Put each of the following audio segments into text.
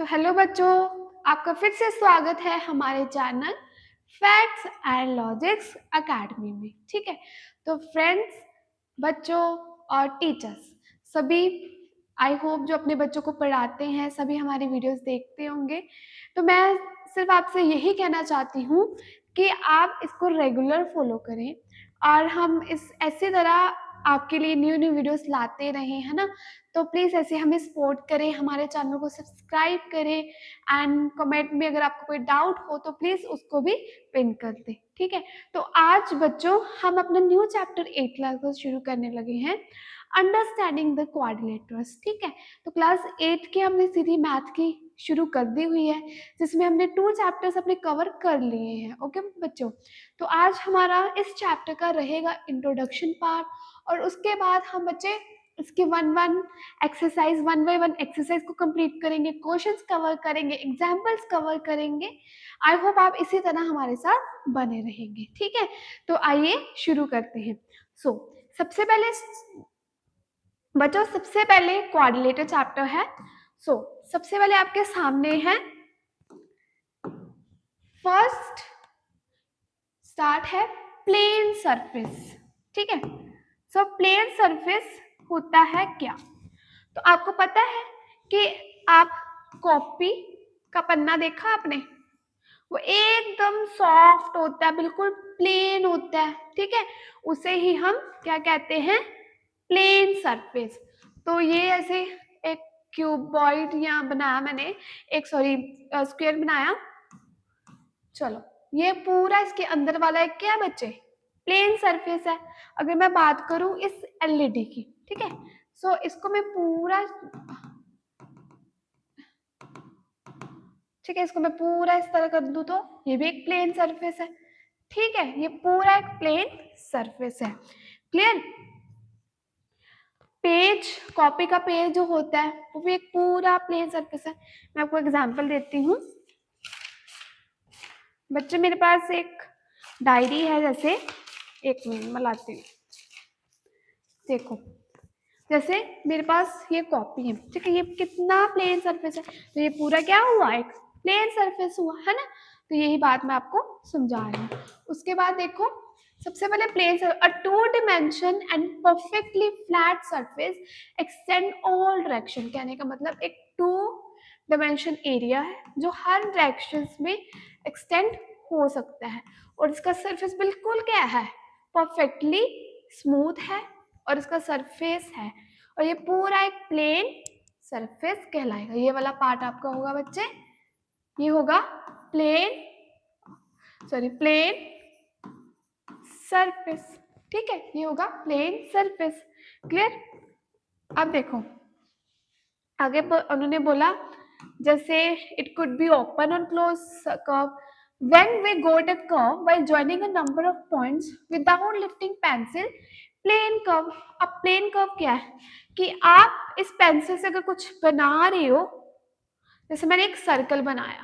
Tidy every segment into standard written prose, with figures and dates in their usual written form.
तो हेलो बच्चों, आपका फिर से स्वागत है हमारे channel facts and logics academy में। ठीक है, तो फ्रेंड्स, बच्चों और टीचर्स सभी, आई होप जो अपने बच्चों को पढ़ाते हैं सभी हमारी वीडियोस देखते होंगे। तो मैं सिर्फ आपसे यही कहना चाहती हूँ कि आप इसको रेगुलर फॉलो करें और हम इस ऐसी तरह आपके लिए न्यू न्यू वीडियोस लाते रहें, है ना। तो प्लीज़ ऐसे हमें सपोर्ट करें, हमारे चैनल को सब्सक्राइब करें एंड कमेंट में अगर आपको कोई डाउट हो तो प्लीज़ उसको भी पिन कर दें। ठीक है, तो आज बच्चों हम अपना न्यू चैप्टर 8 क्लास को शुरू करने लगे हैं, अंडरस्टैंडिंग द कोऑर्डिनेटर्स। ठीक है, तो क्लास 8 की हमने सीधी मैथ की शुरू कर दी हुई है, जिसमें हमने 2 चैप्टर्स अपने कवर कर लिए हैं। ओके बच्चों, तो आज हमारा इस चैप्टर का रहेगा इंट्रोडक्शन पार्ट, और उसके बाद हम बच्चे इसके वन बाय वन एक्सरसाइज को कंप्लीट करेंगे, क्वेश्चंस कवर करेंगे, एग्जांपल्स कवर करेंगे। आई होप आप इसी तरह हमारे साथ बने रहेंगे। ठीक है, तो आइए शुरू करते हैं। सबसे पहले बच्चों, सबसे पहले कोऑर्डिनेटर चैप्टर है। सबसे पहले आपके सामने है फर्स्ट स्टार्ट है प्लेन सरफेस। ठीक है, प्लेन सरफेस होता है क्या? तो आपको पता है कि आप कॉपी का पन्ना देखा आपने, वो एकदम सॉफ्ट होता है, बिल्कुल प्लेन होता है। ठीक है, उसे ही हम क्या कहते हैं? Plane surface. तो ये ऐसे एक क्यूबॉइड यहाँ बनाया मैंने, एक स्क्वायर बनाया। चलो, ये पूरा इसके अंदर वाला है क्या बच्चे? प्लेन सरफेस है। अगर मैं बात करूं इस एलईडी की, ठीक है, इसको मैं पूरा, ठीक है, इसको मैं पूरा इस तरह कर दूं तो ये भी एक प्लेन सरफेस है। ठीक है, ये पूरा एक प्लेन सरफेस है। क्लियर? पेज, कॉपी का पेज जो होता है वो भी एक पूरा प्लेन सरफेस है। मैं आपको एग्जांपल देती हूँ। बच्चे, मेरे पास एक डायरी है, जैसे एक मिनट में लाती हूँ। देखो, जैसे मेरे पास ये कॉपी है, ठीक है, ये कितना प्लेन सरफेस है, तो ये पूरा क्या हुआ? एक प्लेन सरफेस हुआ, है ना। तो यही बात मैं आपको समझा रही हूँ। उसके बाद देखो, सबसे पहले plane a two dimension and perfectly flat surface extend all direction. कहने का मतलब एक टू डिमेंशन एरिया है जो हर डायरेक्शन में एक्सटेंड हो सकता है, और इसका सरफेस बिल्कुल क्या है? परफेक्टली स्मूथ है, और इसका सरफेस है, और ये पूरा एक प्लेन सरफेस कहलाएगा। ये वाला पार्ट आपका होगा बच्चे, ये होगा प्लेन सरफेस। ठीक है, ये होगा प्लेन सरफेस। क्लियर? अब देखो आगे उन्होंने बोला, जैसे इट कुड बी ओपन और close curve when we got a curve by joining a number of points without lifting pencil, plane curve. अब प्लेन कर्व क्या है कि आप इस पेंसिल से अगर कुछ बना रहे हो, जैसे मैंने एक सर्कल बनाया,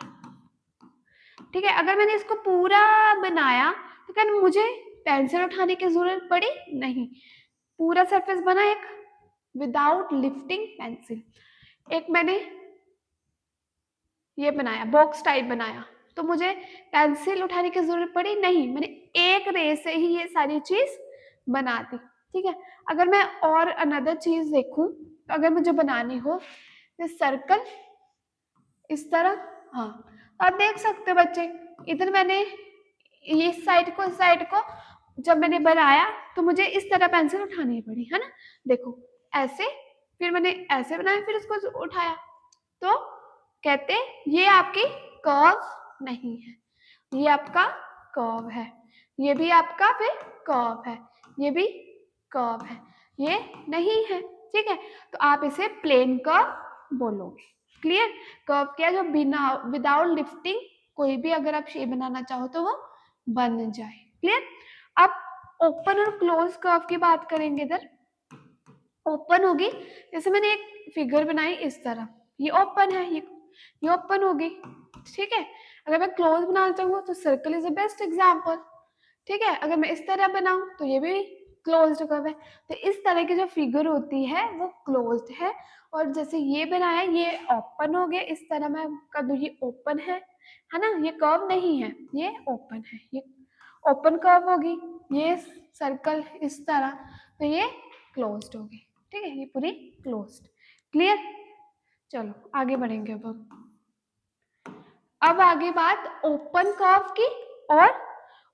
ठीक है, अगर मैंने इसको पूरा बनाया तो क्या मुझे पेंसिल उठाने की जरूरत पड़ी? नहीं, पूरा सरफेस बना एक विदाउट लिफ्टिंग पेंसिल। एक मैंने ये बनाया, बॉक्स टाइप बनाया, तो मुझे पेंसिल उठाने की जरूरत पड़ी? नहीं, मैंने एक रे से ही ये सारी चीज बना दी। ठीक है, अगर मैं और अनदर चीज देखूं, तो अगर मुझे बनानी हो तो सर्कल इस तरह, हाँ, तो आप देख सकते हो बच्चे, इधर मैंने ये साइड को जब मैंने बनाया तो मुझे इस तरह पेंसिल उठानी पड़ी, है ना। देखो ऐसे, फिर मैंने ऐसे बनाया, फिर इसको उठाया, तो कहते ये आपकी कर्व नहीं है, ये आपका कर्व है, ये भी आपका फिर कर्व है, ये भी कर्व है, ये नहीं है। ठीक है, तो आप इसे प्लेन कर्व बोलोगे। क्लियर? कर्व क्या, जो बिना विदाउट लिफ्टिंग कोई भी अगर आप शेप बनाना चाहो तो वो बन जाए। क्लियर? अब ओपन और क्लोज कर्व की बात करेंगे। इधर ओपन होगी, जैसे मैंने एक फिगर बनाई इस तरह, ये ओपन है, ये ओपन होगी। ठीक है, अगर मैं क्लोज बनाना चाहूँ तो circle is the best example. ठीक है, अगर मैं इस तरह बनाऊं तो ये भी क्लोज्ड कर्व है। तो इस तरह की जो फिगर होती है वो क्लोज्ड है। और जैसे ये बनाया ये ओपन हो गया, इस तरह मैं कर दूँ ये ओपन है ना, ये कर्व नहीं है, ये ओपन है, ये ओपन कर्व होगी। ये सर्कल इस तरह, तो ये क्लोज्ड होगी। ठीक है, ये पूरी क्लोज्ड। क्लियर? चलो आगे बढ़ेंगे अब आगे बात ओपन कर्व की और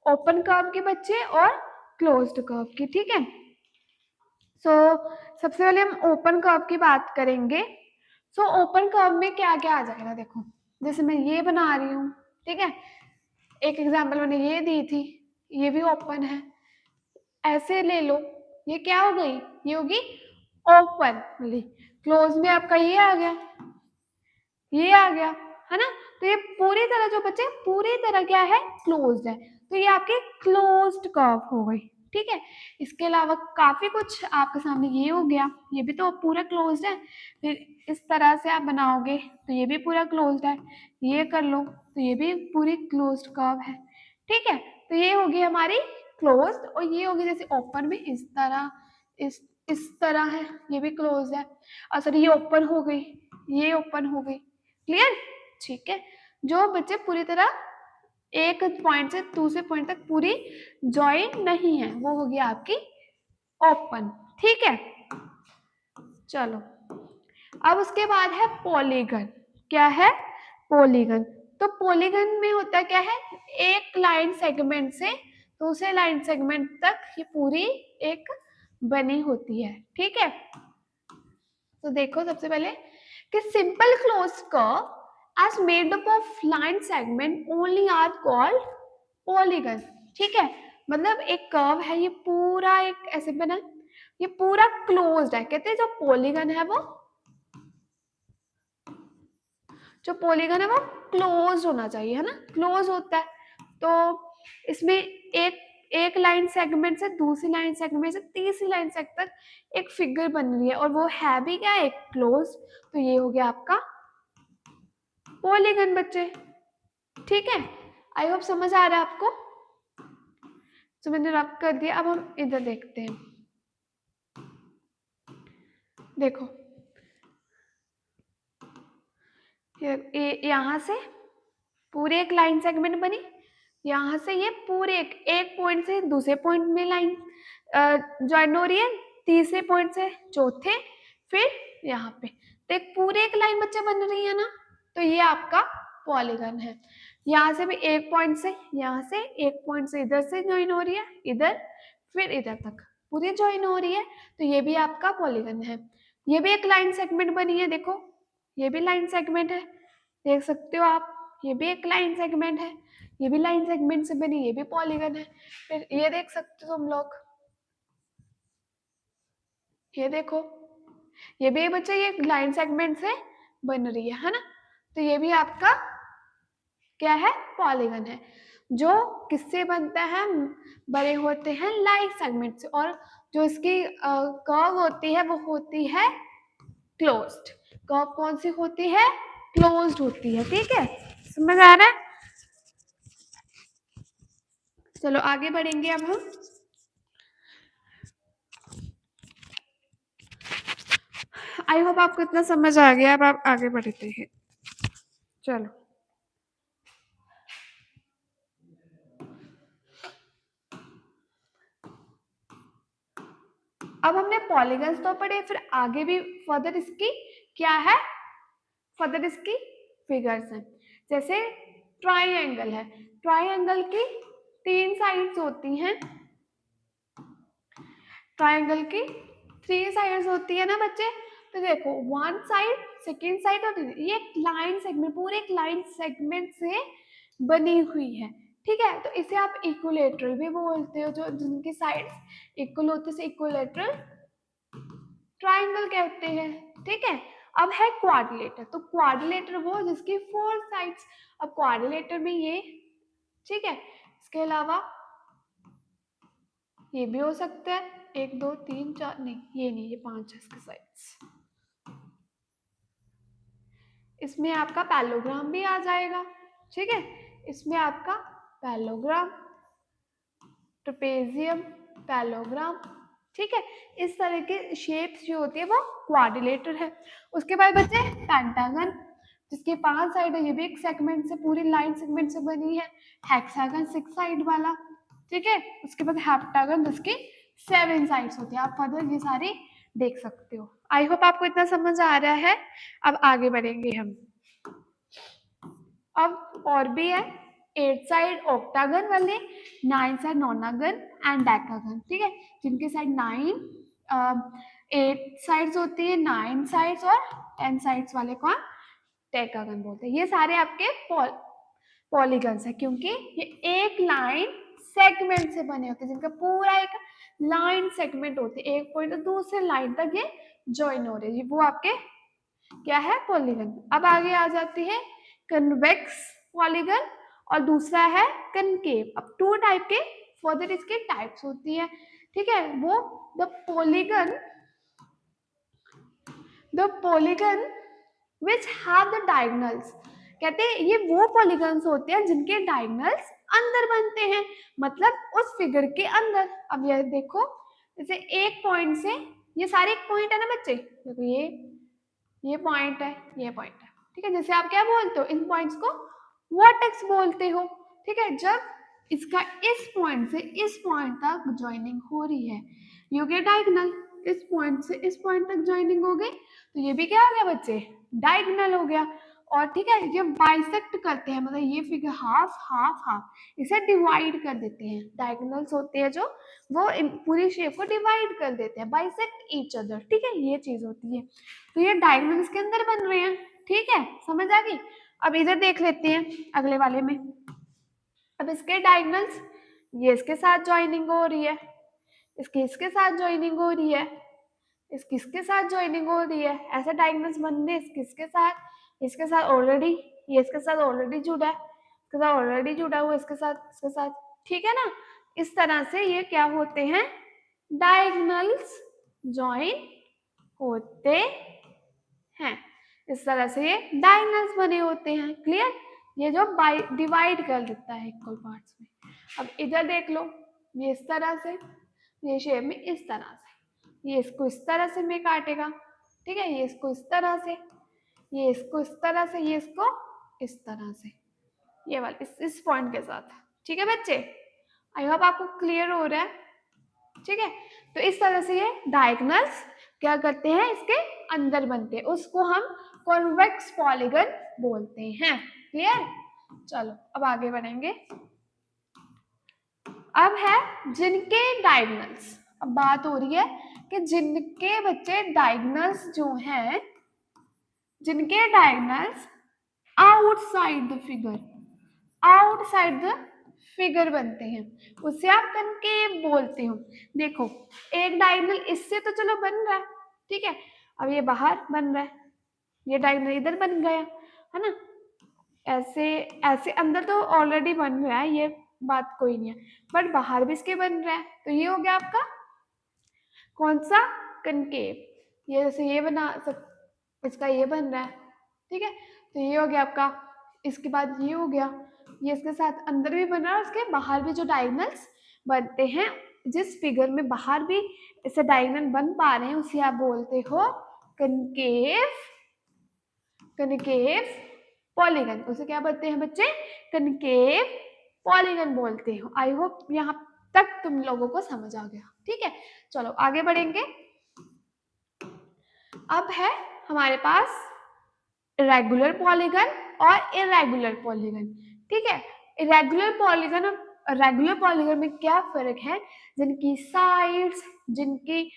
ओपन कर्व के बच्चे और क्लोज्ड कर्व की। ठीक है, सो सबसे पहले हम ओपन कर्व की बात करेंगे। सो ओपन कर्व में क्या क्या आ जाएगा, देखो जैसे मैं ये बना रही हूँ, ठीक है, एक एग्जांपल मैंने ये दी थी, ये भी ओपन है, ऐसे ले लो, ये क्या हो गई, ये होगी ओपन वाली। क्लोज में आपका ये आ गया, ये आ गया, है ना। तो ये पूरी तरह जो बच्चे पूरी तरह क्या है, क्लोज्ड है। तो ये आपके क्लोज्ड कर्व हो गई। ठीक है, इसके अलावा काफी कुछ आपके सामने ये हो गया, ये भी तो पूरा क्लोज्ड है। फिर इस तरह से आप बनाओगे तो ये भी पूरा क्लोज्ड है, ये कर लो तो ये भी पूरी क्लोज्ड कर्व है। ठीक है, तो ये होगी हमारी क्लोज्ड, और ये होगी जैसे ओपन में इस तरह, इस तरह है, ये भी क्लोज है। और सर ये ओपन हो गई, ये ओपन हो गई। क्लियर? ठीक है, जो बच्चे पूरी तरह एक पॉइंट से दूसरे पॉइंट तक पूरी ज्वाइन नहीं है वो होगी आपकी ओपन। ठीक है, चलो अब उसके बाद है पॉलीगन। क्या है? पॉलीगन। तो पॉलीगन में होता क्या है, एक लाइन सेगमेंट से दूसरे लाइन सेगमेंट तक ये पूरी एक बनी होती है। ठीक है, तो देखो सबसे पहले कि simple closed curve as made up of line segment only are called polygon। ठीक है, मतलब एक कर्व है, ये पूरा एक ऐसे बना, ये पूरा क्लोज्ड है, कहते हैं जो पॉलीगन है वो, जो पॉलीगन है वो क्लोज होना चाहिए, है ना, क्लोज होता है। तो इसमें एक एक लाइन सेगमेंट से दूसरी लाइन सेगमेंट से तीसरी लाइन सेगमेंट तक एक फिगर बन रही है, और वो है भी क्या, एक क्लोज। तो ये हो गया आपका पॉलीगन बच्चे। ठीक है, आई होप समझ आ रहा है आपको। तो मैंने रब कर दिया, अब हम इधर देखते हैं। देखो यहाँ से पूरे एक लाइन सेगमेंट बनी, यहाँ से ये पूरे एक पॉइंट से दूसरे पॉइंट में लाइन ज्वाइन हो रही है, तीसरे पॉइंट से चौथे, फिर यहाँ पे, तो एक पूरे एक लाइन बच्चे बन रही है ना, तो ये आपका पॉलीगन है। यहाँ से भी एक पॉइंट से, यहाँ से एक पॉइंट से इधर से ज्वाइन हो रही है, इधर फिर इधर तक पूरी ज्वाइन हो रही है, तो ये भी आपका पॉलीगन है। ये भी एक लाइन सेगमेंट बनी है, देखो ये भी लाइन सेगमेंट है, देख सकते हो आप, ये भी एक लाइन सेगमेंट है, ये भी लाइन सेगमेंट से बनी, ये भी पॉलीगन है। फिर ये देख सकते हो तुम लोग, ये देखो, ये भी बच्चे ये लाइन सेगमेंट से बन रही है ना। तो ये भी आपका क्या है, पॉलीगन है, जो किससे बनता है, बड़े होते हैं लाइन सेगमेंट से, और जो इसकी कर्व होती है वो होती है क्लोज्ड। कर्व कौन सी होती है, क्लोज्ड होती है। ठीक है, समझ आ रहा है? चलो आगे बढ़ेंगे अब हम। आई होप आपको इतना समझ आ गया, अब आप आगे बढ़ते हैं। चलो अब हमने पॉलीगन्स तो पढ़े, फिर आगे भी फर्दर इसकी क्या है, फर्दर इसकी फिगर्स हैं। जैसे ट्राइंगल है, ट्राइंगल की 3 साइड्स होती हैं, ट्राइंगल की 3 साइड्स होती है ना बच्चे। तो देखो वन साइड, सेकेंड साइड, और ये एक लाइन सेगमेंट, पूरे एक लाइन सेगमेंट से बनी हुई है। ठीक है, तो इसे आप इक्विलेटरल भी बोलते हो, जो जिनकी साइड्स इक्वल होती है, इक्विलेटरल ट्राइंगल कहते हैं। ठीक है, अब है क्वाड्रिलेटर। तो क्वाड्रिलेटर वो जिसकी 4 साइड्स, अब क्वाड्रिलेटर में ये, ठीक है, इसके अलावा ये भी हो सकता है, 1 2 3 4, नहीं ये नहीं, ये 5 है इसके साइड्स। इसमें आपका पैलोग्राम भी आ जाएगा। ठीक है, इसमें आपका पैलोग्राम, ट्रेपेजियम, पैलोग्राम, ठीक है, इस तरह के शेप्स जो होती है वो क्वाड्रिलेटर है। उसके बाद बचे पेंटागन, जिसके 5 साइड है, ये भी एक सेगमेंट से, पूरी लाइन सेगमेंट से बनी है। हेक्सागन 6 साइड वाला, ठीक है। उसके बाद हेप्टागन, जिसकी 7 साइड्स होती है। आप फर्दर ये सारी देख सकते हो। आई होप आपको इतना समझ आ रहा है। अब आगे बढ़ेंगे हम। अब और भी है, 8 साइड ऑक्टागन वाले, 9 साइड नोनागन एंड डेकागन, ठीक है, जिनके साइड 8 साइड्स होती है, 9 साइड्स और 10 साइड्स वाले को हम डेकागन बोलते हैं। ये सारे आपके पॉलीगन्स है, क्योंकि ये एक लाइन सेगमेंट से बने होते हैं, जिनका पूरा एक लाइन सेगमेंट होती है, एक पॉइंट से दूसरे लाइन तक ये ज्वाइन हो रही है, वो आपके क्या है, पॉलीगन। अब आगे आ जाती है कन्वेक्स पॉलीगन और दूसरा है कनकेव। अब 2 टाइप के फर्दर इसके टाइप्स होती है, ठीक है। वो the polygon which have the diagonals, कहते हैं ये वो पॉलीगन्स होते हैं जिनके डायगोनल्स अंदर बनते हैं, मतलब उस फिगर के अंदर। अब ये देखो, जैसे एक पॉइंट से, ये सारे एक पॉइंट है ना बच्चे, देखो ये पॉइंट है, ये पॉइंट है, ठीक है। जैसे आप क्या बोलते हो, इन पॉइंट्स को वर्टेक्स बोलते हो, ठीक है। जब इसका इस पॉइंट से इस पॉइंट तक ज्वाइनिंग हो रही है, यू गेट डायगोनल। इस पॉइंट से इस पॉइंट तक ज्वाइनिंग हो गई, तो ये भी क्या हो गया बच्चे, डायगोनल हो गया। और ठीक है, ये बाइसेक्ट करते हैं, मतलब ये फिगर हाफ हाफ हाफ, इसे डिवाइड कर देते हैं। डायगोनल्स होते हैं जो, वो इन पूरी शेप को डिवाइड कर देते हैं, बाइसेक्ट ईच अदर, ठीक है, ये चीज होती है। तो ये डायगोनल इसके अंदर बन रहे हैं, ठीक है, समझ आ गई। अब इधर देख लेते हैं अगले वाले में। अब इसके डायगोनल्स, ये इसके साथ ज्वाइनिंग हो रही है, इसके साथ ज्वाइनिंग हो रही है, इसके साथ ज्वाइनिंग हो रही है, ऐसे डायगोनल्स बन रहे इसके साथ ऑलरेडी, ये इसके साथ ऑलरेडी जुड़ा है, इसके साथ ऑलरेडी जुड़ा हुआ, इसके साथ, ठीक है ना। इस तरह से ये क्या होते हैं, डायगोनल्स ज्वाइन होते हैं। इस तरह से ये डायगोनल्स बने होते हैं, क्लियर। ये जो डिवाइड कर देता है इक्वल पार्ट्स में। अब इधर देख लो, ये इस तरह से, ये शेप में इस तरह से, ये इसको इस तरह से में काटेगा, ठीक है, ये इसको इस तरह से, ये इसको इस तरह से, ये इसको इस तरह से, ये वाले इस पॉइंट के साथ, ठीक है बच्चे। आई होप आपको क्लियर हो रहा है, ठीक है। तो इस तरह से ये डायगोनल्स क्या करते हैं, इसके अंदर बनते हैं, उसको हम कॉन्वेक्स पॉलीगन बोलते हैं, क्लियर। चलो अब आगे बढ़ेंगे। अब है जिनके डायगोनल्स, अब बात हो रही है कि जिनके बच्चे डायगोनल्स जो हैं, जिनके diagonals outside the figure, outside the figure बनते हैं, उसे आप कनकेव बोलते हो। देखो, एक डायगोनल इससे तो चलो बन रहा है, ठीक है, अब ये बाहर बन रहा है, ये डायगोनल इधर बन गया, है ना। ऐसे ऐसे अंदर तो ऑलरेडी बन रहा है, ये बात कोई नहीं है, बट बाहर भी इसके बन रहा है, तो ये हो गया आपका कौन सा, कनकेव। ये जैसे ये बना सब, इसका ये बन रहा है, ठीक है, तो ये हो गया आपका। इसके बाद ये हो गया, ये इसके साथ अंदर भी बन रहा है, उसके बाहर भी जो डायगोनल्स बनते हैं, जिस फिगर में बाहर भी ऐसे डायगोनल बन पा रहे हैं, उसे आप बोलते हो कनकेव, कनकेव पॉलीगन। उसे क्या बोलते हैं बच्चे, कनकेव पॉलीगन बोलते हो। आई होप यहाँ तक तुम लोगों को समझ आ गया, ठीक है। चलो आगे बढ़ेंगे। अब है हमारे पास रेगुलर पॉलीगन और इरेगुलर पॉलीगन, ठीक है। इरेगुलर पॉलीगन और रेगुलर पॉलीगन में क्या फर्क है, जिनकी साइड्स, जिनकी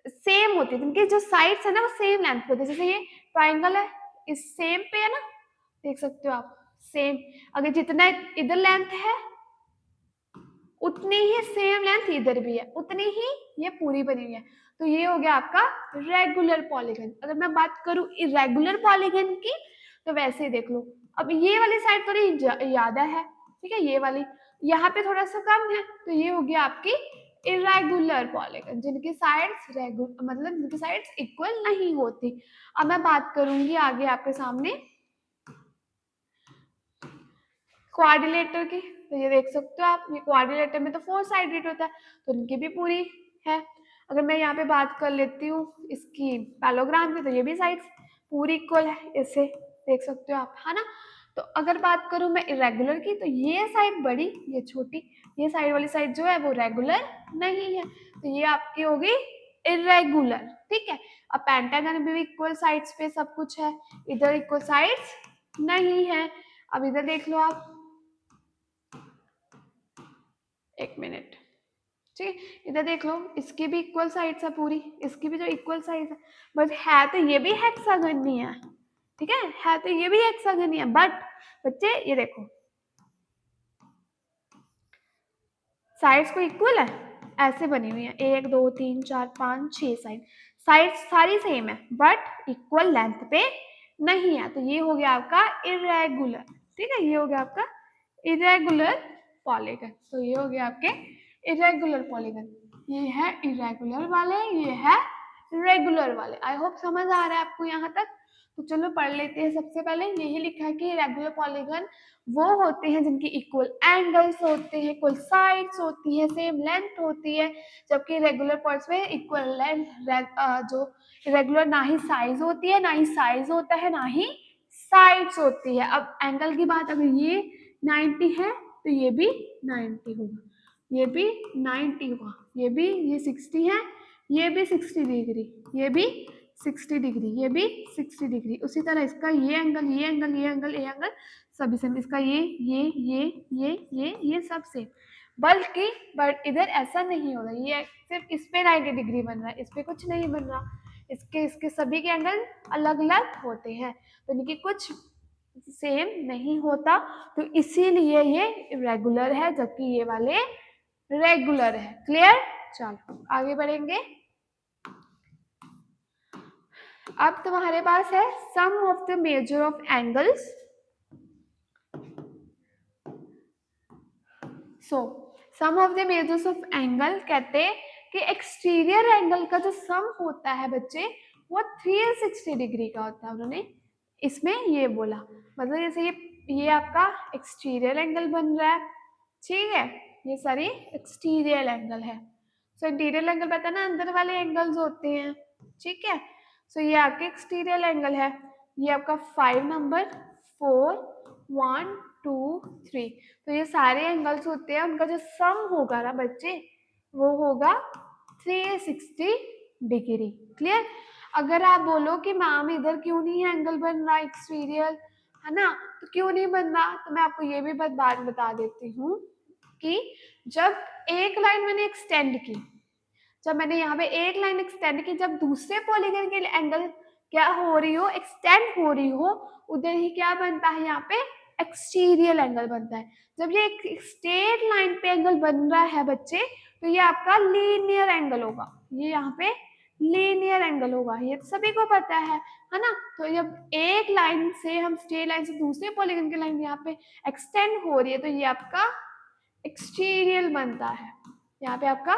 सेम होती है, जिनकी जो साइड्स है ना वो सेम लेंथ पे होती है। जैसे ये ट्राइंगल है, इस सेम पे है ना, देख सकते हो आप, सेम, अगर जितना इधर लेंथ है उतनी ही सेम लेंथ इधर भी है, उतनी ही ये पूरी बनी हुई है, तो ये हो गया आपका रेगुलर पॉलीगन। अगर मैं बात करूं इरेगुलर पॉलीगन की, तो वैसे ही देख लो, अब ये वाली साइड थोड़ी ज्यादा है, ठीक है, ये वाली यहाँ पे थोड़ा सा कम है, तो ये हो गया आपकी इरेगुलर पॉलीगन, जिनकी साइड्स मतलब जिनकी साइड्स इक्वल नहीं होती। अब मैं बात करूंगी आगे आपके सामने क्वाड्रिलेटर की, तो ये देख सकते हो आप, ये क्वाड्रिलेटर में तो 4 साइडेड होता है, तो उनकी भी पूरी है। अगर मैं यहाँ पे बात कर लेती हूँ इसकी पैरेललोग्राम की, तो ये भी साइड्स पूरी इक्वल है, इसे देख सकते हो आप, है ना। तो अगर बात करूँ मैं इरेगुलर की, तो ये साइड बड़ी, ये छोटी, ये साइड वाली साइड जो है वो रेगुलर नहीं है, तो ये आपकी होगी इरेगुलर, ठीक है। अब पेंटागन में भी इक्वल साइड्स पे सब कुछ है, इधर इक्वल साइड्स नहीं है। अब इधर देख लो आप, एक मिनट, ठीक है, इधर देख लो, इसकी भी इक्वल साइड्स है पूरी, इसकी भी जो इक्वल साइड्स है, बट है तो ये भी हेक्सागन नहीं है, ठीक है तो ये भी हेक्सागन नहीं है, बट बच्चे ये देखो साइड्स को इक्वल है, ऐसे बनी हुई है, 1 2 3 4 5 6 साइड सारी सेम है, बट इक्वल लेंथ पे नहीं है, तो ये हो गया आपका इरेगुलर, ठीक है, ये हो गया आपका इरेगुलर पॉलीगन। तो ये हो गया आपके इरेगुलर पॉलीगन, ये है इरेगुलर वाले, ये है रेगुलर वाले। आई होप समझ आ रहा है आपको यहाँ तक। तो चलो पढ़ लेते हैं। सबसे पहले यही लिखा है कि रेगुलर पॉलीगन वो होते हैं जिनकी इक्वल एंगल्स होते हैं, इक्वल साइड्स होती है, सेम लेंथ होती है, जबकि रेगुलर पॉइंट्स में इक्वल लेंथ, जो रेगुलर ना ही साइज होती है, ना ही साइज होता है, ना ही साइड्स होती है। अब एंगल की बात, अगर ये 90 है तो ये भी 90 होगा, ये भी 90 होगा, ये भी, ये 60 है, ये भी 60 डिग्री, ये भी 60 डिग्री, ये भी 60 डिग्री। उसी तरह इसका ये एंगल, ये एंगल, ये एंगल, ये एंगल सभी सेम, इसका ये सब सेम। बल्कि बट इधर ऐसा नहीं होगा, ये सिर्फ इस पे 90 डिग्री बन रहा है, इस पे कुछ नहीं बन रहा, इसके इसके सभी के एंगल अलग अलग होते हैं, तो इनकी कुछ सेम नहीं होता, तो इसीलिए ये रेगुलर है, जबकि ये वाले रेगुलर है। क्लियर? चलो आगे बढ़ेंगे। अब तुम्हारे पास है sum of the measure of angles. So sum of the measures of angle कहते हैं कि एक्सटीरियर एंगल का जो सम होता है बच्चे, वो 360 डिग्री का होता है। उन्होंने इसमें ये बोला, मतलब जैसे ये आपका एक्सटीरियर एंगल बन रहा है, ठीक है, ये सारी एक्सटीरियर एंगल है। सो इंटीरियर एंगल पता है ना, अंदर वाले एंगल्स होते हैं, ठीक है। सो ये आपके एक्सटीरियर एंगल है, ये आपका 5 नंबर, 4 1 2 3, तो ये सारे एंगल्स होते हैं, उनका जो सम होगा ना बच्चे, वो होगा 360 डिग्री। क्लियर? अगर आप बोलो कि मैम इधर क्यों नहीं एंगल बन रहा एक्सटीरियर, है ना, तो क्यों नहीं बन रहा, तो मैं आपको ये भी बात बता देती हूँ कि जब एक लाइन मैंने एक्सटेंड की, जब मैंने यहाँ पे एक लाइन एक्सटेंड की, जब दूसरे पॉलीगन के एंगल क्या हो रही हो, एक्सटेंड हो रही हो, उधर ही क्या बनता है, यहाँ पे एक्सटीरियर एंगल बनता है। जब ये एक स्ट्रेट लाइन पे एंगल बन रहा है बच्चे, तो ये आपका लीनियर एंगल होगा, ये यहाँ पे लीनियर एंगल होगा, ये सभी को पता है ना। तो जब एक लाइन से हम स्ट्रेट लाइन से दूसरे पॉलीगन की लाइन यहाँ पे एक्सटेंड हो रही है, तो ये आपका एक्सटीरियर बनता है, यहाँ पे आपका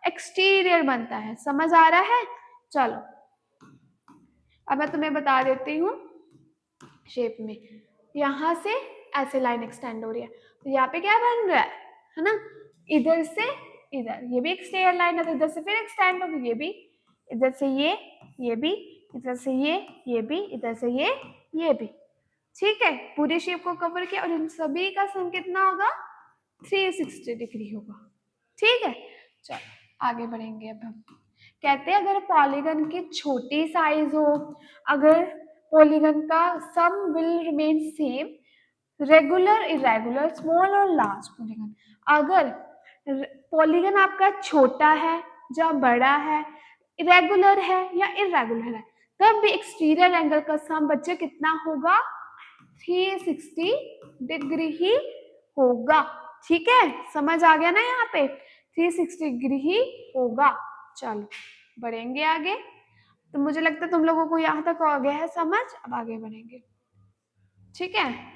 एक्सटीरियर बनता है। समझ आ रहा है? चलो अब मैं तुम्हें बता देती हूँ शेप में, यहाँ से ऐसे लाइन एक्सटेंड हो रही है, तो यहाँ पे क्या बन रहा है ना, इधर से इधर, ये भी एक्सटीरियर लाइन है, तो इधर से फिर एक्सटेंड होगी, ये भी, इधर से ये भी, इधर से ये भी, इधर से ये भी, ठीक है, पूरी शेप को कवर किया, और इन सभी का सम कितना होगा, 360 डिग्री होगा, ठीक है। चलो आगे बढ़ेंगे। अब हम कहते हैं अगर पॉलीगन की छोटी साइज हो, अगर पॉलीगन का sum will remain same, regular, irregular, small और लार्ज पॉलीगन, अगर पॉलीगन आपका छोटा है या बड़ा है, इरेगुलर है या इरेगुलर है, तब भी एक्सटीरियर एंगल का सम बच्चे कितना होगा, 360 डिग्री ही होगा, ठीक है। समझ आ गया ना, यहाँ पे 360 डिग्री ही होगा। चलो बढ़ेंगे आगे। तो मुझे लगता है तुम लोगों को यहाँ तक आ गया है समझ, अब आगे बढ़ेंगे, ठीक है।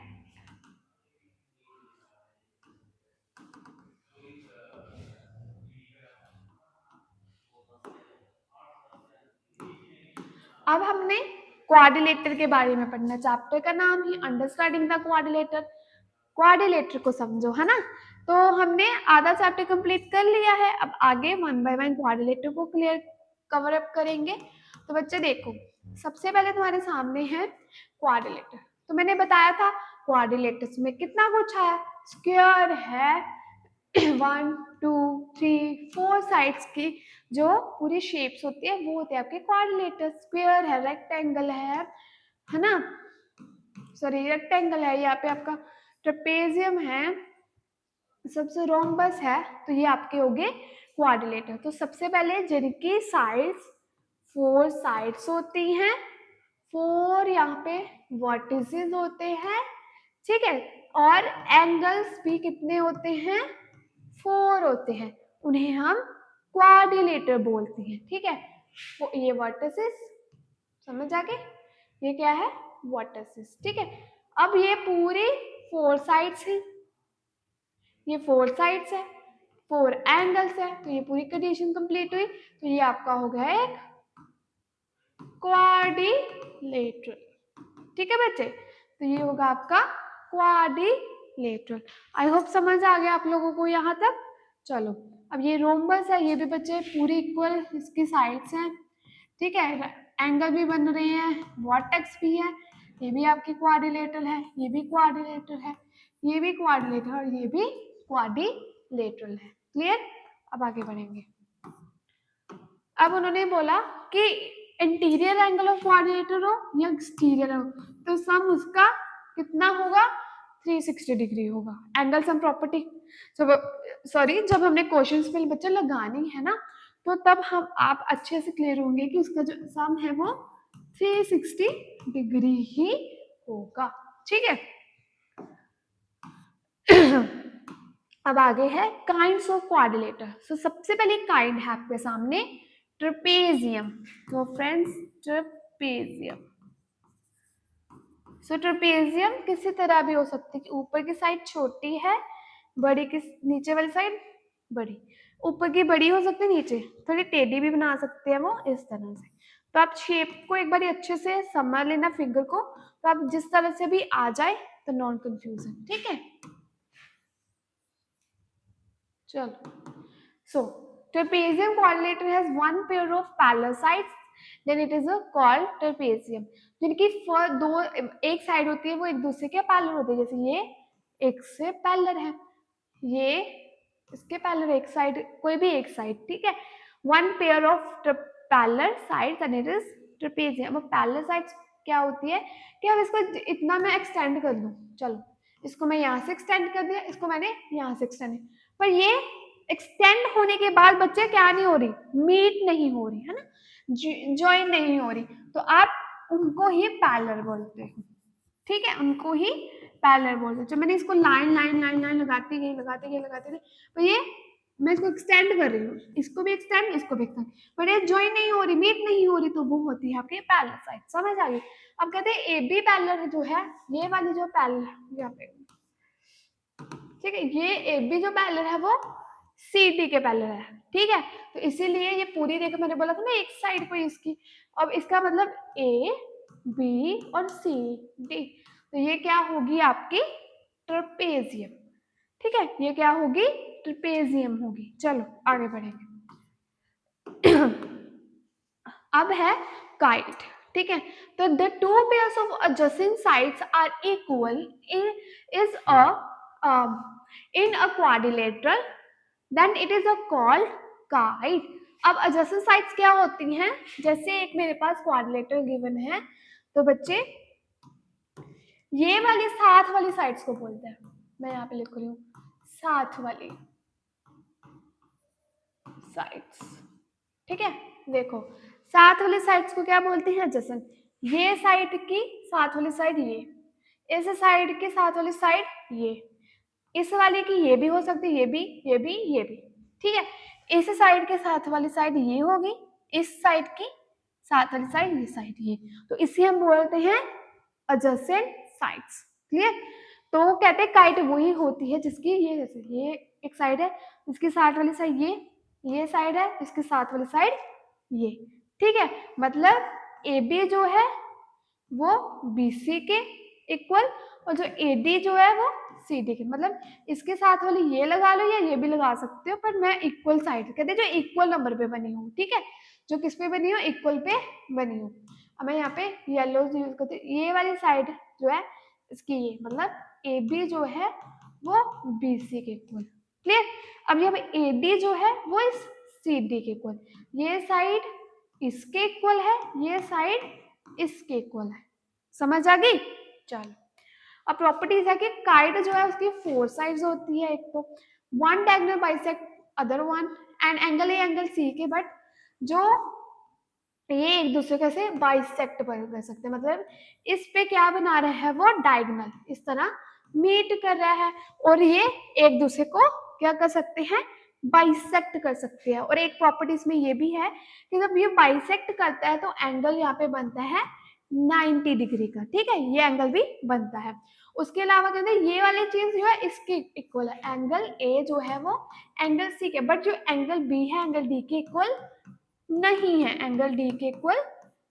अब हमने क्वाड्रिलेटर के बारे में पढ़ना, चैप्टर का नाम ही अंडरस्टैंडिंग द क्वाड्रिलेटर, क्वाड्रिलेटर को समझो, है ना। तो हमने आधा चैप्टर कंप्लीट कर लिया है, अब आगे वन बाय वन क्वाड्रिलेटर को कवर अप करेंगे। तो बच्चे देखो, सबसे पहले तुम्हारे सामने है क्वाड्रिलेटर। तो मैंने बताया था क्वाड्रिलेटर्स में कितना कुछ है, स्क्वायर है, 1 2 3 4 साइड्स की जो पूरी शेप्स होती है वो होते हैं आपके क्वाड्रिलेटर। स्क्वायर है, रेक्टेंगल है ना, सॉरी रेक्टेंगल है, यहाँ पे आपका ट्रेपेजियम है, सबसे रोम्बस है, तो ये आपके हो गए क्वाड्रिलेटर। तो सबसे पहले जिनकी साइड्स 4 साइड्स होती हैं, 4 यहाँ पे वर्टिसेस होते हैं, ठीक है, और एंगल्स भी कितने होते हैं, 4 होते हैं, उन्हें हम क्वाड्रिलेटर बोलते हैं, ठीक है। तो ये वर्टिसेस समझ आ गए, ये क्या है, वर्टिसेस, ठीक है। अब ये पूरी 4 साइड्स हैं, ये 4 साइड्स है, 4 एंगल्स है, तो ये पूरी कंडीशन कंप्लीट हुई। तो ये आपका हो गया एक क्वाड्रिलेटरल, ठीक है बच्चे। तो ये होगा आपका क्वाड्रिलेटरल। आई होप समझ आ गया आप लोगों को यहाँ तक। चलो अब ये रोम्बस है, ये भी बच्चे पूरी इक्वल इसकी साइड्स हैं, ठीक है, एंगल भी बन रहे हैं, वर्टेक्स भी है, ये भी आपकी क्वाड्रिलेटरल है, ये भी क्वाड्रिलेटरल है, ये भी क्वाड्रिलेटरल और ये भी क्वाड्रिलेटरल है। क्लियर, अब आगे बढ़ेंगे। अब उन्होंने बोला कि इंटीरियर एंगल ऑफ क्वाड्रिलेटर हो या एक्सटीरियर हो, तो सम उसका कितना होगा, 360 डिग्री होगा। एंगल सम प्रॉपर्टी, सॉरी जब हमने क्वेश्चंस में बच्चे लगानी है ना, तो तब हम आप अच्छे से क्लियर होंगे कि उसका जो सम है वो 360 डिग्री ही होगा, ठीक है। अब आगे है काइंड्स ऑफ क्वाड्रिलेटर। सो सबसे पहले काइंड है आपके सामने ट्रेपेजियम। तो फ्रेंड्स ट्रेपेजियम, सो ट्रेपेजियम किसी तरह भी हो सकती है, ऊपर की साइड छोटी है, बड़ी की नीचे वाली साइड बड़ी, ऊपर की बड़ी हो सकती है, नीचे थोड़ी टेढ़ी भी बना सकते हैं वो इस तरह से। तो आप शेप को एक बार अच्छे से समझ लेना फिगर को, तो आप जिस तरह से भी आ जाए तो नॉन कंफ्यूजन, ठीक है। चलो, so trapezium quadrilateral has one pair of parallel sides, then it is a called trapezium। जिनकी दो एक साइड होती है वो एक दूसरे के पैरेलल होती है, जैसे ये एक से पैरेलल है, ये इसके पैरेलल एक साइड, कोई भी एक साइड, ठीक है। One pair of parallel sides and it is trapezium. अब पैरेलल साइड्स क्या होती है कि अब इसको इतना मैं एक्सटेंड कर दूं, चलो इसको मैं यहाँ से एक्सटेंड कर दिया, इसको मैंने यहाँ से एक्सटेंड, पर ये एक्सटेंड होने के बाद बच्चे क्या नहीं हो रही, मीट नहीं हो रही है ना, ज्वाइन नहीं हो रही, तो आप उनको ही पैरेलल बोलते हो, ठीक है, उनको ही पैरेलल बोलते हैं। जब मैंने इसको लाइन लाइन लाइन लाइन लगाती गई, तो ये मैं इसको एक्सटेंड कर रही हूँ, इसको भी एक्सटेंड, इसको भी एक्सटेंड, पर ये ज्वाइन नहीं हो रही, मीट नहीं हो रही, तो वो होती है आपकी पैरेलल साइड। समझ आ गई। अब कहते हैं ए बी पैरेलल जो है, ये वाली जो पैरेलल यहाँ पे, ठीक है, ये ए बी जो पैरेलल है वो सी डी के पैरेलल है, ठीक है। तो इसीलिए ये पूरी देखो, मैंने बोला था ना एक साइड को इसकी, अब इसका मतलब ए बी और सी डी, तो ये क्या होगी आपकी ट्रेपेजियम, ठीक है, ये क्या होगी, ट्रेपेजियम होगी। चलो आगे बढ़ेंगे। अब है काइट, ठीक है। तो the two pairs of adjacent sides are equal is a in a quadrilateral, then it is a called kite। अब adjacent sides क्या होती हैं, जैसे एक मेरे पास क्वाड्रिलेटरल गिवन है, तो बच्चे ये वाली साथ वाली साइड्स को बोलते हैं, मैं यहाँ पे लिख रही हूँ साथ वाली साइड्स, ठीक है। देखो साथ वाली साइड्स को क्या बोलते हैं, एडजेसेंट। ये साइड की साथ वाली साइड ये, इस साइड की साथ वाली साइड ये, इस वाले की ये भी हो सकती है, ये भी ये भी ये भी, ठीक है। इस साइड के साथ वाली साइड ये होगी, इस साइड की साथ वाली साइड ये साइड ये, तो इसे हम बोलते हैं एडजेसेंट साइड्स। क्लियर। तो कहते हैं काइट वही होती है जिसकी ये, जैसे ये एक साइड है, इसकी साथ वाली साइड ये साइड है, इसके साथ वाली साइड ये, ठीक है। मतलब ए बी जो है वो बी सी के इक्वल और जो AD जो है वो CD के, मतलब इसके साथ वाली ये लगा लो या ये भी लगा सकते हो, पर मैं इक्वल साइड कहते हैं जो इक्वल नंबर पे बनी हूँ, ठीक है, जो किस पे बनी हो, इक्वल पे बनी हूँ। अब मैं यहाँ पे येलो यूज करती हूँ, ये वाली साइड जो है इसकी ये, मतलब AB जो है वो BC के इक्वल, क्लियर। अब यहाँ पे AD जो है वो इस CD के इक्वल, ये साइड इसके इक्वल है, ये साइड इसके इक्वल है, समझ आ गई। चलो अब प्रॉपर्टीज है कि काइट जो है उसकी 4 साइड्स होती है, एक तो one diagonal bisect other one, and angle A angle C के, बट जो ये एक दूसरे के से बाइसेक्ट कर सकते हैं, मतलब इस पे क्या बना रहा है वो डायगोनल, इस तरह मीट कर रहा है, और ये एक दूसरे को क्या कर सकते हैं, बाइसेक्ट कर सकते हैं। और एक प्रॉपर्टी इसमें ये भी है कि जब ये बाइसेक्ट करता है तो एंगल यहाँ पे बनता है 90 डिग्री का, ठीक है, ये एंगल भी बनता है। उसके अलावा कहते हैं ये वाली चीज जो है इसके इक्वल है, एंगल ए जो है वो एंगल सी के, बट जो एंगल बी है एंगल डी के इक्वल नहीं है, एंगल डी के इक्वल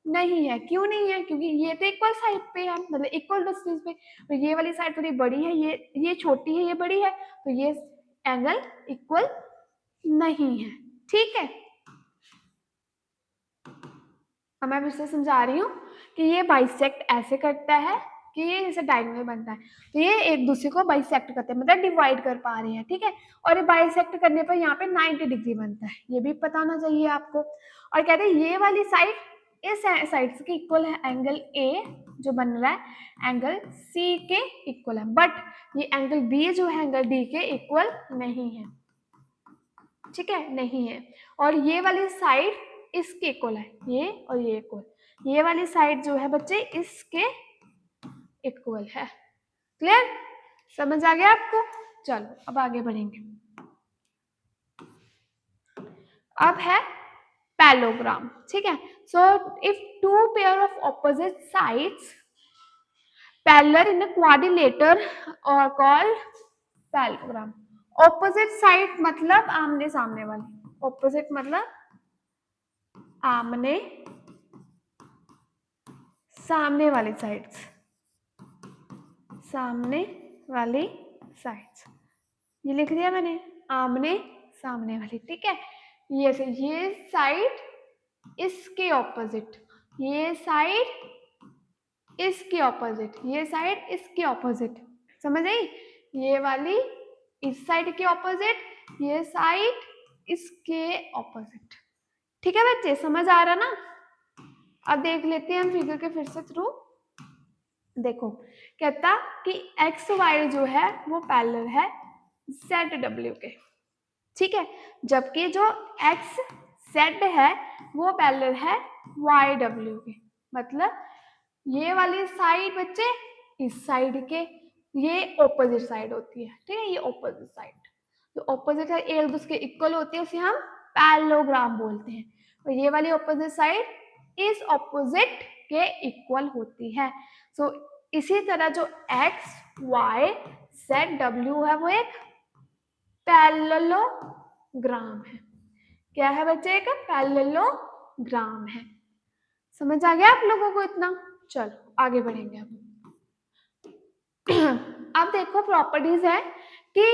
नहीं है। क्यों नहीं है, क्योंकि ये तो इक्वल साइड पे है, मतलब इक्वल डिस्टेंस पे, तो ये वाली साइड थोड़ी बड़ी है, ये छोटी है, ये बड़ी है, तो ये एंगल इक्वल नहीं है, ठीक है। अब मैं फिर से समझा रही हूँ कि ये बाइसेक्ट ऐसे करता है कि ये जैसे डायगोनल बनता है, तो ये एक दूसरे को बाइसेक्ट करते हैं, मतलब डिवाइड कर पा रहे हैं, ठीक है। और ये बाइसेक्ट करने पर यहाँ पे 90 डिग्री बनता है, ये भी पता होना चाहिए आपको। और कहते हैं ये वाली साइड इस साइड के इक्वल है, एंगल ए जो बन रहा है एंगल सी के इक्वल है, बट ये एंगल बी जो है एंगल डी के इक्वल नहीं है, ठीक है, नहीं है। और ये वाली साइड इसके इक्वल है, ये और ये इक्वल, ये वाली साइड जो है बच्चे इसके इक्वल है, क्लियर, समझ आ गया आपको। चलो अब आगे बढ़ेंगे। अब है पैलोग्राम, ठीक है। So if two pair of opposite sides parallel in a quadrilateral और कॉल्ड पैलोग्राम। ऑपोजिट साइड मतलब आमने सामने वाली, ऑपोजिट मतलब आमने सामने वाली साइड्स, सामने वाली साइड्स, ये लिख दिया मैंने, आमने सामने वाली, ठीक है। ये से ये साइड इसके ऑपोजिट, ये साइड इसके ऑपोजिट, ये साइड इसके ऑपोजिट, समझ आई। ये वाली इस साइड के ऑपोजिट, ये साइड इसके ऑपोजिट, ठीक है बच्चे, समझ आ रहा ना। अब देख लेते हैं हम फिगर के फिर से थ्रू। देखो कहता कि एक्स वाई जो है वो पैरेलल है जेड डब्ल्यू के, ठीक है, जबकि जो एक्स जेड है वो पैरेलल है वाई डब्ल्यू के, मतलब ये वाली साइड बच्चे इस साइड के, ये ऑपोजिट साइड होती है, ठीक है, ये ऑपोजिट साइड, जो ऑपोजिट साइड एक दूसरे के इक्वल होती है उसे हम पैरेललोग्राम बोलते हैं, और ये वाली ऑपोजिट साइड इस ऑपोजिट के इक्वल होती है। सो इसी तरह जो एक्स वाई जेड डब्ल्यू है वो एक पैरेललोग्राम है। क्या है बच्चे, एक पैरेललोग्राम है। समझ आ गया आप लोगों को इतना। चलो आगे बढ़ेंगे अब। अब देखो प्रॉपर्टीज है कि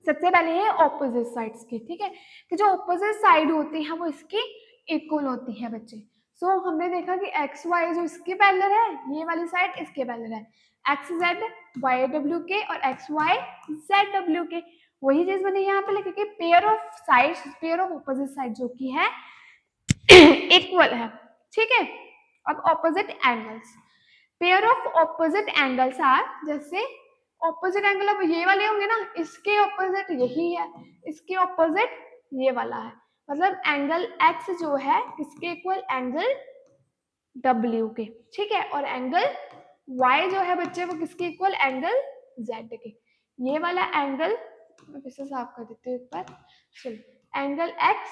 सबसे पहले है ऑपोजिट साइड्स की, ठीक है, कि जो ऑपोजिट साइड होती है वो इसकी इक्वल होती है बच्चे। सो हमने देखा कि एक्स वाई जो इसके पैरेलल है, ये वाली साइड इसके पैरेलल है, एक्स जेड वाई डब्ल्यू के और एक्स वाई जेड डब्ल्यू के। वही चीज मैंने यहाँ पे लिखी कि pair of sides, pair of opposite side जो की है इक्वल है, ठीक है। अब opposite angles, pair of opposite angles are, जैसे ऑपोजिट एंगल अब ये वाले होंगे ना, इसके ऑपोजिट यही है, इसके ऑपोजिट ये वाला है, मतलब एंगल एक्स जो है किसके इक्वल, एंगल डब्ल्यू के, ठीक है, और एंगल वाई जो है बच्चे वो किसके इक्वल, एंगल जेड के। ये वाला एंगल मैं फिर से साफ कर देती हूँ एक बार, चलो एंगल एक्स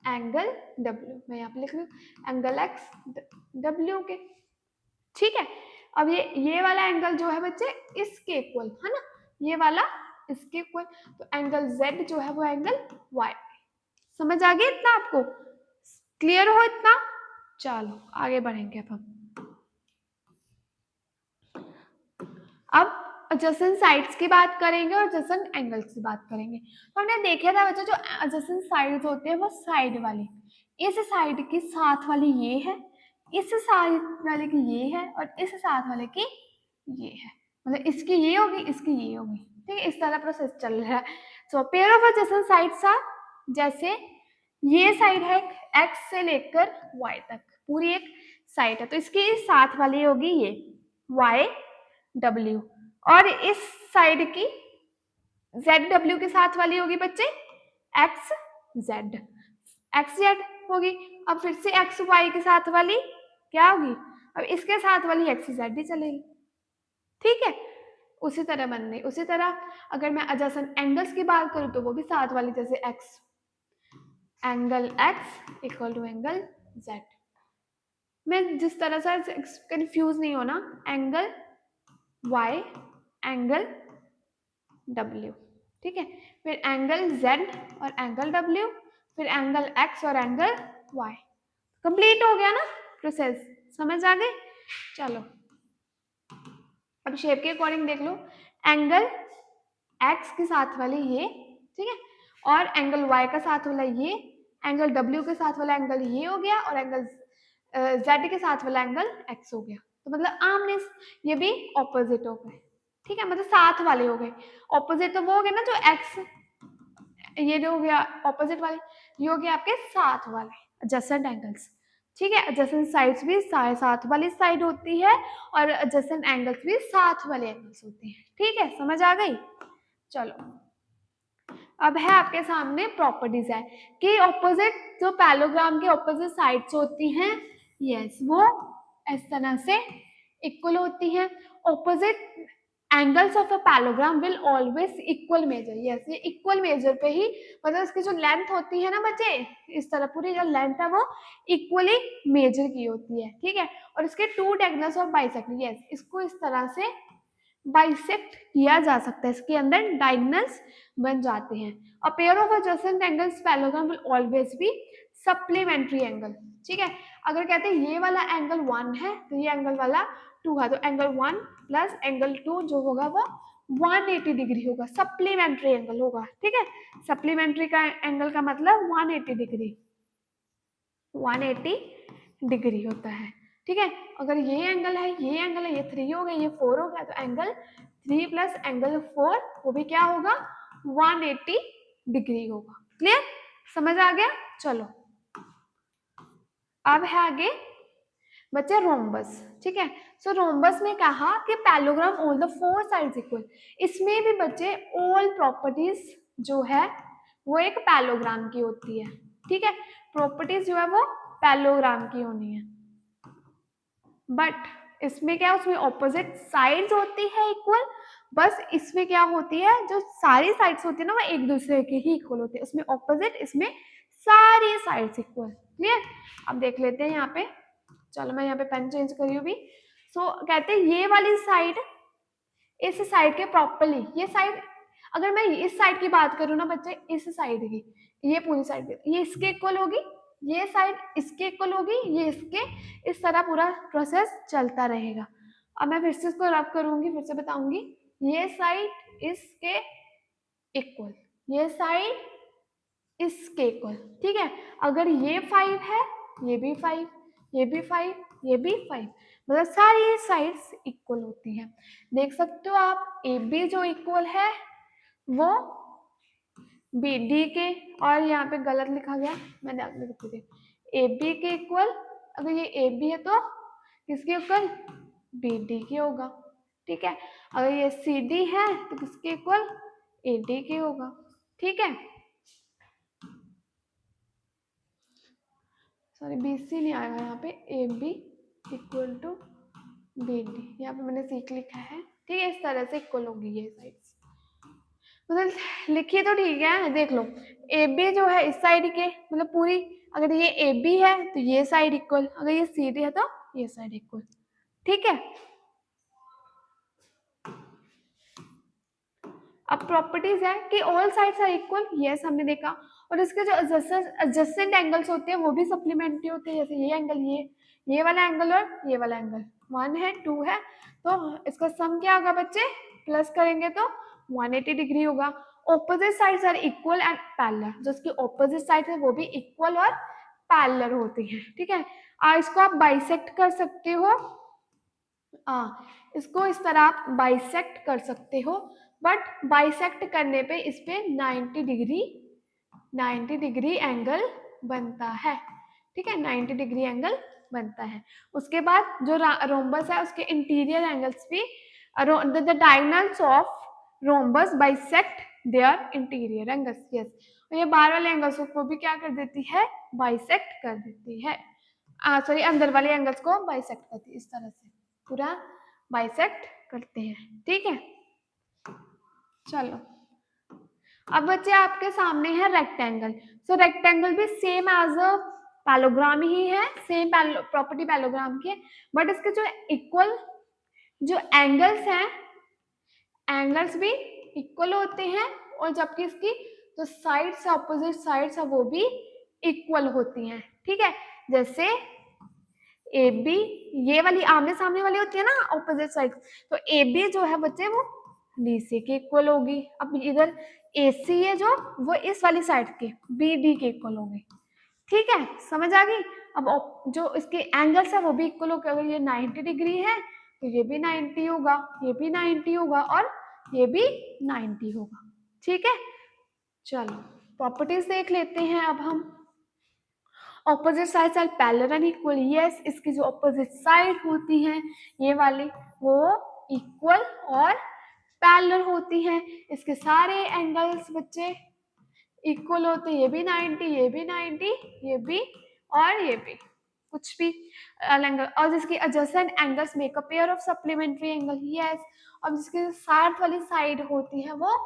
एंगल डब्ल्यू, मैं यहाँ पे लिख रही हूँ एंगल एक्स डब्ल्यू के, ठीक है। अब ये वाला एंगल जो है बच्चे इसके इक्वल है ना, ये वाला इसके इक्वल, तो एंगल Z जो है वो एंगल Y। समझ आ गया इतना आपको, क्लियर हो इतना। चलो आगे बढ़ेंगे अब हम। अब adjacent साइड्स की बात करेंगे और adjacent एंगल्स की बात करेंगे। तो हमने देखा था बच्चों, जो adjacent साइड्स होते हैं वो साइड वाली, इस साइड की साथ वाली ये है, इस साइड वाले की ये है, और इस साथ वाले की ये है, मतलब इसकी ये होगी, इसकी ये होगी, ठीक है। इस तरह प्रोसेस चल रहा है। So pair of adjacent sides are, जैसे ये साइड है x से लेकर y तक, पूरी एक साइड है, तो इसकी साथ वाली होगी ये y w, और इस साइड की ZW के साथ वाली होगी बच्चे XZ, XZ होगी। अब फिर से XY के साथ वाली क्या होगी, अब इसके साथ वाली XZ ही चलेगी, ठीक है। उसी तरह बनने, उसी तरह अगर मैं adjacent एंगल्स की बात करूं तो वो भी साथ वाली, जैसे X, angle X equal to angle Z। मैं जिस तरह से कंफ्यूज नहीं होना, एंगल Y एंगल W, ठीक है, फिर एंगल Z और एंगल W, फिर एंगल X और एंगल Y। कंप्लीट हो गया ना प्रोसेस, समझ आ गई। चलो अब शेप के अकॉर्डिंग देख लो, एंगल X के साथ वाली ये, ठीक है, और एंगल Y का साथ वाला ये, एंगल W के साथ वाला एंगल ये हो गया, और एंगल Z के साथ वाला एंगल X हो गया। तो मतलब आमने, ये भी ऑपोजिट हो गए, ठीक है, मतलब साथ वाले हो गए। ऑपोजिट तो वो हो गए ना जो X, ये जो हो गया ऑपोजिट वाले, ये हो गया आपके साथ वाले एडजेसेंट एंगल्स, ठीक है। एडजेसेंट साइड्स भी साथ वाली साइड होती है, और एडजेसेंट एंगल्स भी साथ वाले एंगल्स होते हैं, ठीक है, समझ आ गई। चलो अब है आपके सामने प्रॉपर्टीज है कि ऑपोजिट, जो पैलोग्राम के ऑपोजिट साइड्स होती हैं, यस वो इस तरह से इक्वल होती हैं। Opposite angles of a parallelogram will always equal major, yes ये इक्वल मेजर पे ही, मतलब इसकी जो लेंथ होती है ना बच्चे, इस तरह पूरी जो लेंथ है वो इक्वली मेजर की होती है, ठीक है। और इसके two diagonals of bisect, yes इसको इस तरह से बाइसेक्ट किया जा सकता है, इसके अंदर डायगोनल्स बन जाते हैं। A pair of adjacent angles parallelogram will always be supplementary angle, ठीक है। अगर कहते हैं ये वाला एंगल 1 है तो ये एंगल वाला 2 है, तो एंगल 1 प्लस एंगल 2 जो होगा वो 180 डिग्री होगा, सप्लीमेंट्री एंगल होगा, ठीक है। सप्लीमेंट्री का एंगल का मतलब 180 डिग्री, 180 डिग्री होता है, ठीक है। अगर ये एंगल है, ये एंगल है, ये 3 हो गया, ये 4 हो गया, तो एंगल 3 प्लस एंगल 4 वो भी क्या होगा, 180 डिग्री होगा। क्लियर, समझ आ गया। चलो अब है आगे बच्चे रोम्बस, ठीक है। सो रोम्बस में कहा कि parallelogram all the 4 sides equal, इसमें भी बच्चे ऑल प्रॉपर्टीज जो है वो एक पैलोग्राम की होती है, ठीक है। प्रॉपर्टीज जो है वो पैलोग्राम की होनी है, बट इसमें क्या, उसमें ऑपोजिट साइड्स होती है इक्वल, बस इसमें क्या होती है, जो सारी साइड्स होती है ना वो एक दूसरे के ही इक्वल होती है, उसमें ऑपोजिट, इसमें सारी साइड्स इक्वल। क्लियर, अब देख लेते हैं यहाँ पे। चलो मैं यहाँ पे पेन चेंज करी हूँ भी। सो कहते हैं ये वाली साइड इस साइड के प्रॉपरली, ये साइड, अगर मैं इस साइड की बात करूँ ना बच्चे, इस साइड की, ये पूरी साइड ये इसके इक्वल होगी, ये साइड इसके इक्वल होगी, ये इसके, इस तरह पूरा प्रोसेस चलता रहेगा। अब मैं फिर से इसको रब करूंगी, फिर से बताऊंगी, ये साइड इसके इक्वल, ये साइड इसके इक्वल, ठीक है। अगर ये 5 है, ये भी 5, ये भी 5, ये भी 5, मतलब सारी साइड्स इक्वल होती हैं। देख सकते हो आप, ए बी जो इक्वल है वो बी डी के, और यहाँ पे गलत लिखा गया, मैंने आगे लिख दी, ए बी के इक्वल, अगर ये ए बी है तो किसके इक्वल, बी डी के होगा, ठीक है। अगर ये सी डी है तो किसके इक्वल, ए डी के होगा, ठीक है। सॉरी बी सी नहीं आएगा यहाँ पे, A B equal to B D, यहाँ पे मैंने सीख लिखा है, ठीक है। इस तरह से इक्वल होगी ये साइड्स, मतलब लिखिए तो ठीक है, देख लो, ए बी जो है इस साइड के, मतलब पूरी, अगर ये ए बी है तो ये साइड इक्वल, अगर ये सी डी है तो ये साइड इक्वल, ठीक है। अब प्रॉपर्टीज है कि all sides are equal, yes हमने देखा। और इसके जो एडजेसेंट एंगल्स होते हैं वो भी सप्लीमेंट्री होते हैं, जैसे ये एंगल, ये वाला एंगल और ये वाला एंगल 1 है 2 है, तो इसका सम क्या होगा बच्चे, प्लस करेंगे तो 180 डिग्री होगा। Opposite sides are equal and parallel, जो इसकी ऑपोजिट साइड है वो भी इक्वल और पैरेलल होती है, ठीक है। इसको आप बाइसेक्ट कर सकते हो, इसको इस तरह आप बाइसेक्ट कर सकते हो, बट बाइसेक्ट करने पे इस पे 90 डिग्री एंगल बनता है, ठीक है, 90 डिग्री एंगल बनता है। उसके बाद जो रोम्बस है उसके इंटीरियर एंगल्स भी, the diagonals of rhombus bisect their interior angles, yes, और ये बाहर वाले एंगल्स को भी क्या कर देती है, बाइसेक्ट कर देती है, सॉरी अंदर वाले एंगल्स को बाइसेक्ट करती है, इस तरह से पूरा बाइसेक्ट करते हैं, ठीक है। चलो अब बच्चे आपके सामने है रेक्टेंगल। सो रेक्टेंगल भी सेम एज अ पैलोग्राम ही है, सेम प्रॉपर्टी पैलोग्राम की है, बट इसके जो इक्वल जो एंगल्स हैं, एंगल्स भी इक्वल होते हैं, और जबकि इसकी जो साइड्स है, ऑपोजिट साइड्स है, वो भी इक्वल होती हैं, ठीक है। जैसे ए बी, ये वाली आमने सामने वाली होती है ना ऑपोजिट साइड, तो ए बी जो है बच्चे वो डी सी के इक्वल होगी। अब इधर ए सी है जो, वो इस वाली साइड के बी डी के इक्वल होगी, ठीक है, समझ आ गई। अब जो इसके एंगल्स है वो भी इक्वल होगा, अगर ये 90 डिग्री है तो ये भी 90 होगा, ये भी 90 होगा और ये भी 90 होगा, ठीक है। चलो प्रॉपर्टीज देख लेते हैं अब हम। Opposite sides are parallel and equal, yes, इसकी जो ऑपोजिट साइड होती हैं ये वाली वो इक्वल और पैरेलल होती हैं, इसके सारे एंगल्स बच्चे इक्वल होते हैं, ये भी 90, ये भी 90, ये भी और ये भी, कुछ भी एंगल, और जिसकी adjacent angles make a pair of supplementary angle, yes, और जिसके साथ वाली साइड होती है वो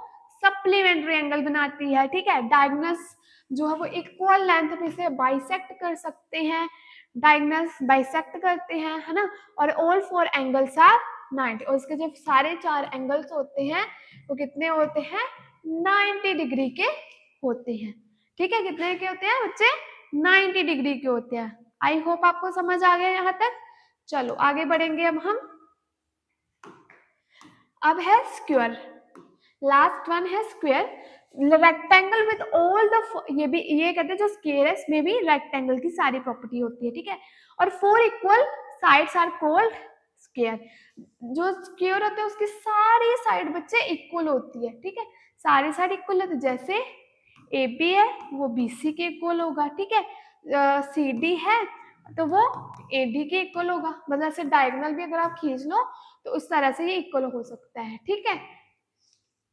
सप्लीमेंट्री एंगल बनाती है, ठीक है। डायगोनल्स जो है वो इक्वल लेंथ पे से बाइसेक्ट कर सकते हैं, डायगोनल्स बाइसेक्ट करते हैं, है ना, और ऑल फोर एंगल्स आर 90, और इसके जो सारे 4 एंगल्स होते हैं वो कितने होते हैं, 90 डिग्री के होते हैं, ठीक है। कितने के होते हैं बच्चे, 90 डिग्री के होते हैं। आई होप आपको समझ आ गया यहाँ तक। चलो आगे बढ़ेंगे अब हम। अब है स्क्वायर, लास्ट वन है square. Rectangle with all the, ये भी ये कहते हैं जो स्क्वायर है इसमें भी रेक्टेंगल की सारी प्रॉपर्टी होती है, ठीक है, और 4 equal sides are called square. जो स्क्वायर होते हैं उसकी सारी साइड बच्चे इक्वल होती है, ठीक है, सारी साइड इक्वल होती है, जैसे ए बी है वो बी सी के इक्वल होगा, ठीक है, सी डी है तो वो ए डी के इक्वल होगा, मतलब ऐसे डायगोनल भी अगर आप खींच लो तो उस तरह से ये इक्वल हो सकता है, ठीक है।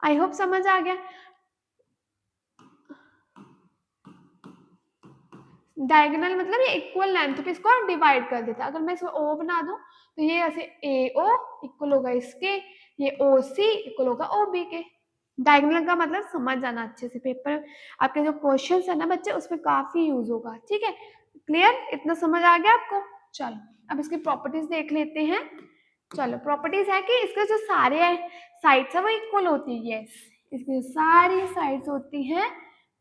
आई होप समझ आ गया। डायगोनल मतलब ये इक्वल लेंथ पे इसको डिवाइड कर देता है, अगर मैं इसको ओ बना दूं तो ये ऐसे ए ओ इक्वल होगा इसके, ये ओ सी इक्वल होगा ओ बी के। डायगोनल का मतलब समझ जाना अच्छे से, पेपर आपके जो क्वेश्चंस है ना बच्चे उसमें काफी यूज होगा, ठीक है। क्लियर, इतना समझ आ गया आपको। चलो अब इसकी प्रॉपर्टीज देख लेते हैं। चलो प्रॉपर्टीज है कि इसके जो सारे साइड्स है वो इक्वल होती है, यस, इसकी सारी साइड्स होती हैं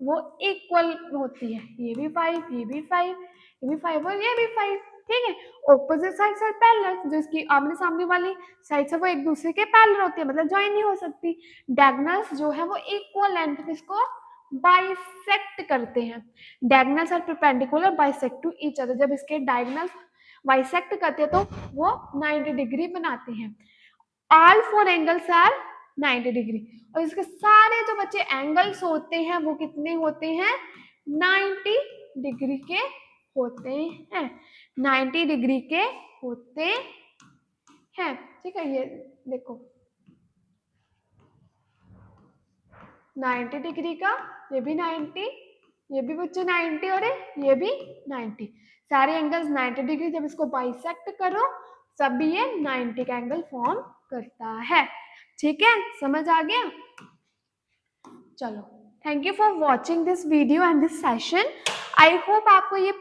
वो इक्वल होती है, ये भी 5, ये भी 5, ये भी 5 और ये भी 5, ठीक है। ऑपोजिट साइड्स आर पैरेलल, जो इसकी आमने सामने वाली साइड्स है वो एक दूसरे के पैरेलल होती है, मतलब ज्वाइन नहीं हो सकती। डायगोनल्स जो है वो इक्वल लेंथ पे इसको बाइसेक्ट करते हैं। Diagonals are perpendicular bisect to each other, जब इसके डायगोनल्स बाइसेक्ट करते हैं तो वो 90 डिग्री बनाते हैं। ऑल 4 एंगल्स आर 90 डिग्री, और इसके सारे जो बच्चे एंगल्स होते हैं वो कितने होते हैं, 90 डिग्री के होते हैं, 90 डिग्री के होते हैं, ठीक है। ये देखो 90 डिग्री का, ये भी 90, ये भी बच्चे 90 और ये भी 90, सारे एंगल्स 90 डिग्री, जब इसको बाइसेक्ट करो तब ये 90 का एंगल फॉर्म करता है, ठीक है, समझ आ गया। चलो thank you for watching this video and this session. I hope आपको ये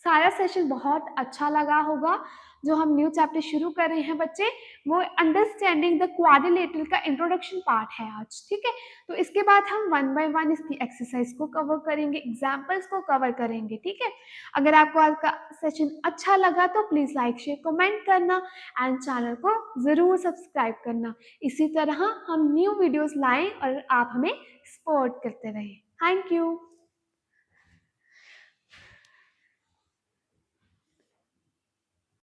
सारा सेशन बहुत अच्छा लगा होगा। जो हम न्यू चैप्टर शुरू कर रहे हैं बच्चे, वो अंडरस्टैंडिंग द क्वाड्रिलेटरल का इंट्रोडक्शन पार्ट है आज, ठीक है। तो इसके बाद हम वन बाय वन इसकी एक्सरसाइज को कवर करेंगे, एग्जाम्पल्स को कवर करेंगे, ठीक है। अगर आपको आज का सेशन अच्छा लगा तो प्लीज़ लाइक शेयर कमेंट करना एंड चैनल को ज़रूर सब्सक्राइब करना। इसी तरह हम न्यू वीडियोस लाएं और आप हमें सपोर्ट करते रहें। Thank you.